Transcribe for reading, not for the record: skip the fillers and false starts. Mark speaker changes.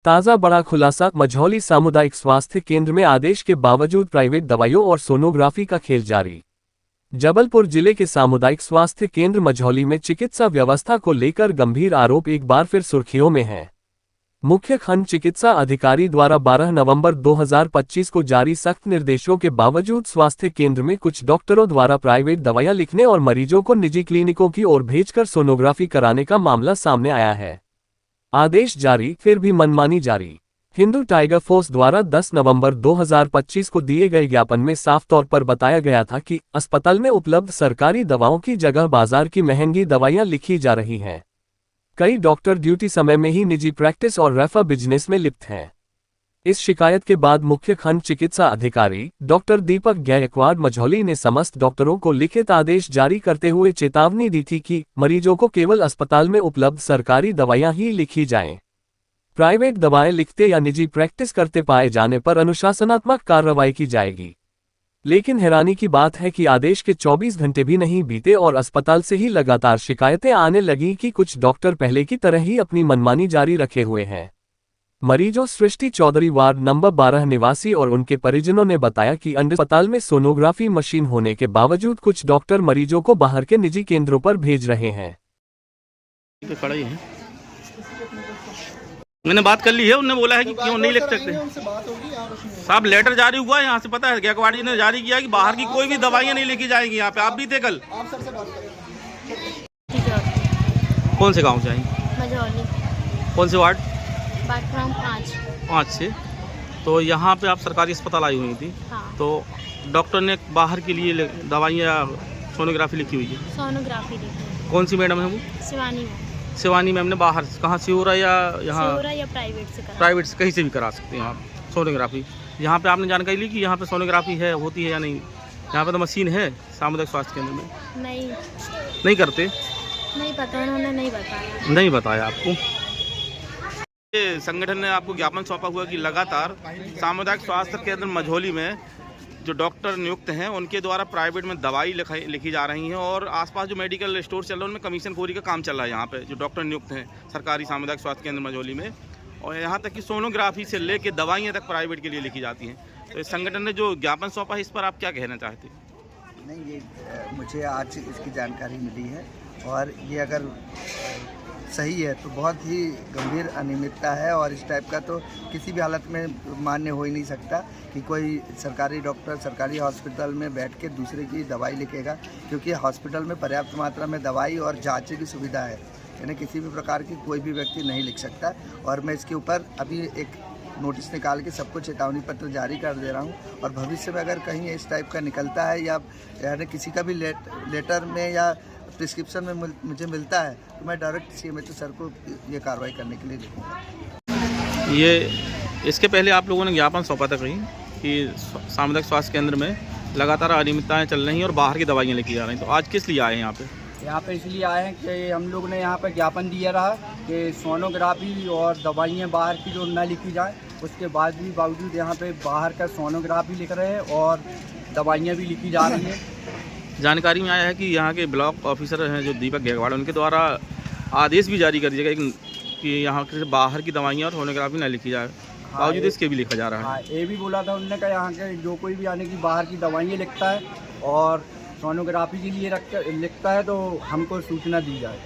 Speaker 1: ताज़ा बड़ा खुलासा, मझौली सामुदायिक स्वास्थ्य केंद्र में आदेश के बावजूद प्राइवेट दवाइयों और सोनोग्राफी का खेल जारी। जबलपुर जिले के सामुदायिक स्वास्थ्य केंद्र मझौली में चिकित्सा व्यवस्था को लेकर गंभीर आरोप एक बार फिर सुर्खियों में हैं। मुख्य खंड चिकित्सा अधिकारी द्वारा 12 नवंबर 2025 को जारी सख्त निर्देशों के बावजूद स्वास्थ्य केंद्र में कुछ डॉक्टरों द्वारा प्राइवेट दवाइयां लिखने और मरीजों को निजी क्लिनिकों की ओर भेजकर सोनोग्राफी कराने का मामला सामने आया है। आदेश जारी, फिर भी मनमानी जारी। हिंदू टाइगर फोर्स द्वारा 10 नवंबर 2025 को दिए गए ज्ञापन में साफ तौर पर बताया गया था कि अस्पताल में उपलब्ध सरकारी दवाओं की जगह बाजार की महंगी दवाइयां लिखी जा रही हैं। कई डॉक्टर ड्यूटी समय में ही निजी प्रैक्टिस और रेफर बिजनेस में लिप्त हैं। इस शिकायत के बाद मुख्य खंड चिकित्सा अधिकारी डॉक्टर दीपक गायकवाड़ मझौली ने समस्त डॉक्टरों को लिखित आदेश जारी करते हुए चेतावनी दी थी कि मरीजों को केवल अस्पताल में उपलब्ध सरकारी दवाइयां ही लिखी जाएं। प्राइवेट दवाएं लिखते या निजी प्रैक्टिस करते पाए जाने पर अनुशासनात्मक कार्रवाई की जाएगी। लेकिन हैरानी की बात है कि आदेश के 24 घंटे भी नहीं बीते और अस्पताल से ही लगातार शिकायतें आने लगी कि कुछ डॉक्टर पहले की तरह ही अपनी मनमानी जारी रखे हुए हैं। मरीजों सृष्टि चौधरी वार्ड नंबर 12 निवासी और उनके परिजनों ने बताया कि अस्पताल में सोनोग्राफी मशीन होने के बावजूद कुछ डॉक्टर मरीजों को बाहर के निजी केंद्रों पर भेज रहे हैं।
Speaker 2: मैंने बात कर ली है, उन्होंने बोला है कि क्यों नहीं लिख सकते। साहब लेटर जारी हुआ है यहाँ से, पता है गायकवाड़ जी ने जारी किया कि बाहर की कोई भी दवाइयाँ नहीं लिखी जाएंगी यहाँ पे। आप भी थे कल। कौन से गांव से आई?
Speaker 3: मझौली।
Speaker 2: कौन से वार्ड?
Speaker 3: 5
Speaker 2: से। तो यहाँ पे आप सरकारी अस्पताल आई हुई थी।
Speaker 3: हाँ।
Speaker 2: तो डॉक्टर ने बाहर के लिए दवाइयाँ सोनोग्राफी लिखी हुई है।
Speaker 3: सोनोग्राफी लिखी।
Speaker 2: कौन सी मैडम है वो? शिवानी मैम ने बाहर कहाँ सिहोरा या यहाँ
Speaker 3: या
Speaker 2: प्राइवेट से कहीं से भी करा सकते हैं आप सोनोग्राफी। यहाँ पे आपने जानकारी ली कि यहाँ पे सोनोग्राफी है होती है या नहीं? यहाँ पे तो मशीन है सामुदायिक स्वास्थ्य केंद्र में। नहीं करते?
Speaker 3: नहीं पता, उन्होंने
Speaker 2: नहीं बताया आपको। ये संगठन ने आपको ज्ञापन सौंपा हुआ कि लगातार सामुदायिक स्वास्थ्य केंद्र मझौली में जो डॉक्टर नियुक्त हैं उनके द्वारा प्राइवेट में दवाई लिखी जा रही हैं और आसपास जो मेडिकल स्टोर चल रहे हैं उनमें कमीशनखोरी का काम चल रहा है। यहाँ पे जो डॉक्टर नियुक्त हैं सरकारी सामुदायिक स्वास्थ्य केंद्र मझौली में, और यहाँ तक कि सोनोग्राफी से लेके दवाइयाँ तक प्राइवेट के लिए लिखी जाती हैं। तो इस संगठन ने जो ज्ञापन सौंपा है इस पर आप क्या कहना चाहते हैं?
Speaker 4: नहीं, ये मुझे आज इसकी जानकारी मिली है और ये अगर सही है तो बहुत ही गंभीर अनियमितता है और इस टाइप का तो किसी भी हालत में मान्य हो ही नहीं सकता कि कोई सरकारी डॉक्टर सरकारी हॉस्पिटल में बैठ के दूसरे की दवाई लिखेगा, क्योंकि हॉस्पिटल में पर्याप्त मात्रा में दवाई और जांच की सुविधा है, यानी किसी भी प्रकार की कोई भी व्यक्ति नहीं लिख सकता। और मैं इसके ऊपर अभी एक नोटिस निकाल के सबको चेतावनी पत्र जारी कर दे रहा हूँ और भविष्य में अगर कहीं इस टाइप का निकलता है या यानी किसी का भी लेटर में या प्रिस्क्रिप्शन में मुझे मिलता है तो मैं डायरेक्ट CMHO सर को ये कार्रवाई करने के लिए लिखूँगा।
Speaker 2: ये इसके पहले आप लोगों ने ज्ञापन सौंपा था कहीं कि सामुदायिक स्वास्थ्य केंद्र में लगातार अनियमितताएं चल रही हैं और बाहर की दवाइयाँ लेके जा रही हैं, तो आज किस लिए आए हैं यहाँ पे?
Speaker 5: यहाँ पे इसलिए आए हैं कि हम लोग ने यहाँ पे ज्ञापन दिया रहा कि सोनोग्राफी और दवाइयाँ बाहर की जो न लिखी जाए, उसके बाद भी बावजूद यहाँ पे बाहर का सोनोग्राफी लिख रहे हैं और दवाइयाँ भी लिखी जा रही हैं।
Speaker 2: जानकारी में आया है कि यहाँ के ब्लॉक ऑफिसर हैं जो दीपक गायकवाड़, उनके द्वारा आदेश भी जारी कर दिया गया कि यहाँ के बाहर की दवाइयाँ और सोनोग्राफी न लिखी जाए, बावजूद इसके भी लिखा जा रहा है।
Speaker 5: हाँ, ये भी बोला था उन्होंने कहा यहाँ के जो कोई भी आने की बाहर की दवाइयाँ लिखता है और सोनोग्राफी के लिए लिखता है तो हमको सूचना दी जाए।